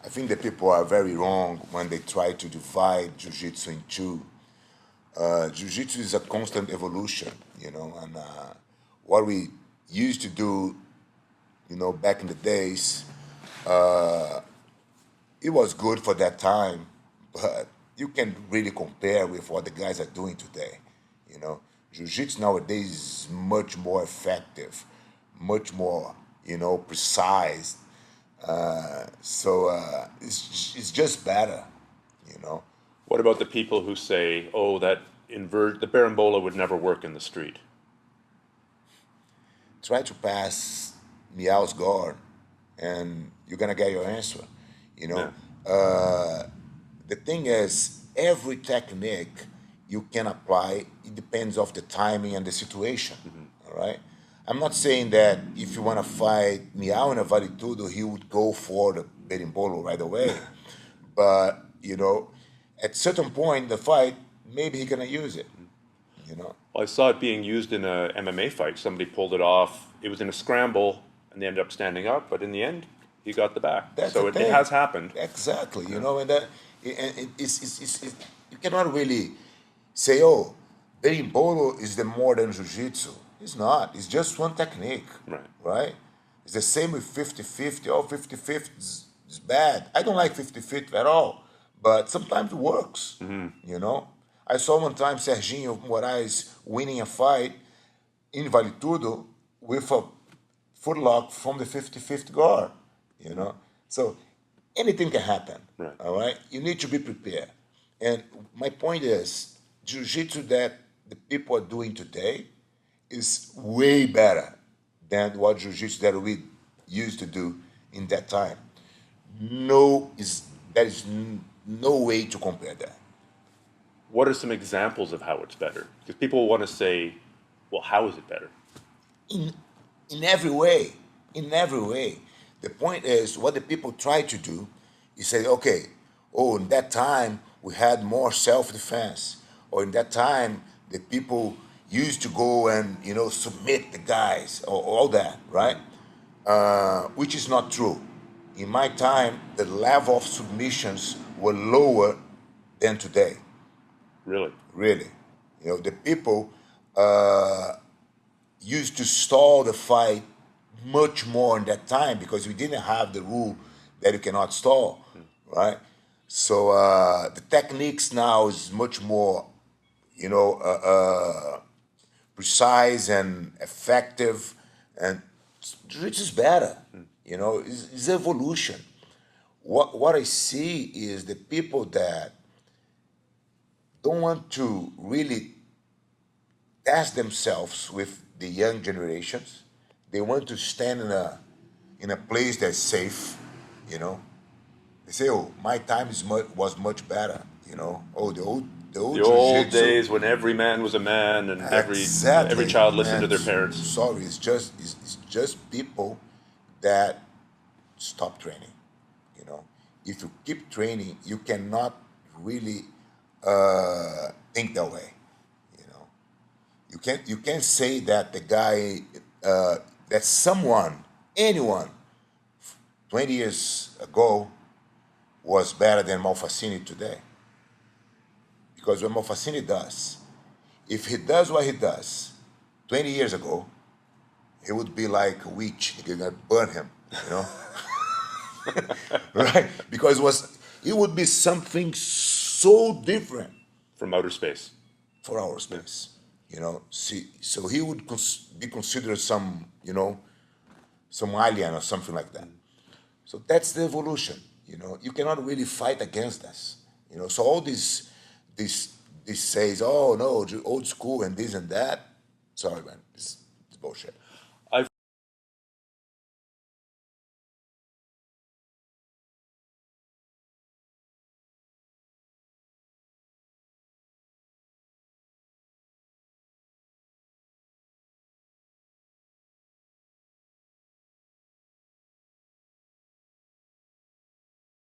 I think that people are very wrong when they try to divide Jiu-Jitsu in two. Jiu-Jitsu is a constant evolution, and what we used to do, back in the days, it was good for that time, but you can really compare with what the guys are doing today. You know, Jiu-Jitsu nowadays is much more effective, much more, precise. So it's just better, you know. What about the people who say, oh, that the Berimbola would never work in the street? Try to pass Miao's guard, and you're gonna get your answer. You Yeah. know, the thing is, every technique you can apply. It depends of the timing and the situation. All right. I'm not saying that if you want to fight Miao in a Vale Tudo, he would go for the berimbolo right away. But at certain point in the fight, maybe he gonna use it. You know. Well, I saw it being used in a MMA fight. Somebody pulled it off. It was in a scramble, and they ended up standing up. But in the end, he got the back. That's So the it thing. has happened. Exactly. And that you cannot really say, oh, berimbolo is the modern jiu-jitsu. It's not. It's just one technique. Right. Right? It's the same with 50-50. Oh, 50-50 is bad. I don't like 50-50 at all. But sometimes it works. You know? I saw one time Serginho Moraes winning a fight in Vale Tudo with a footlock from the 50-50 guard. You know? So anything can happen. Right. All right? You need to be prepared. And my point is, jiu-jitsu that the people are doing today is way better than what jiu-jitsu that we used to do in that time. There is no way to compare that. What are some examples of how it's better? Because people want to say, well, how is it better? In every way, in every way. The point is, what the people try to do is say, okay, oh, in that time we had more self-defense, or in that time the people used to go and submit the guys, or all that, right? Which is not true. In my time, the level of submissions were lower than today. Really? Really, the people used to stall the fight much more in that time because we didn't have the rule that you cannot stall, right? So the techniques now is much more, precise and effective, and which is better. It's evolution. What I see is the people that don't want to really test themselves with the young generations. They want to stand in a place that's safe. They say, "Oh, my time was much better." Oh, the old The old jiu-jitsu. days when every man was a man and Exactly. every child listened to And their parents. Sorry, it's just people that stop training. If you keep training, you cannot really think that way. You can't say that the guy that anyone 20 years ago was better than Malfacini today. Because what Malfacini does, if he does what he does 20 years ago, he would be like a witch. They're gonna burn him, right? Because it would be something so different From outer space. for our space. See, so he would be considered some alien or something like that. So that's the evolution. You cannot really fight against us. So all this says, oh no, old school and this and that. Sorry, man, it's bullshit.